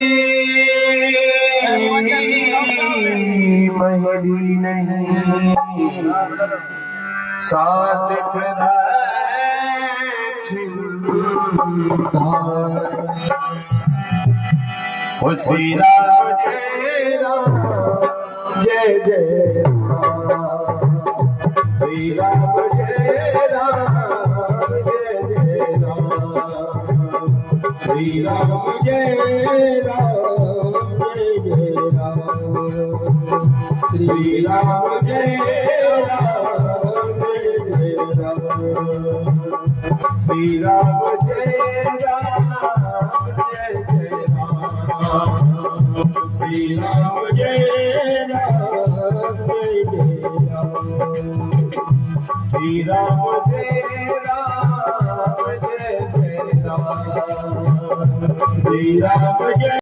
महरी नहीं सात हो श्री राम जय जय श्री राम जय राम जय जय राम श्री राम जय राम जय जय राम श्री राम जय राम जय जय राम श्री राम जय राम जय जय राम श्री राम जय राम जय जय राम श्री राम जय राम जय जय राम श्री राम जय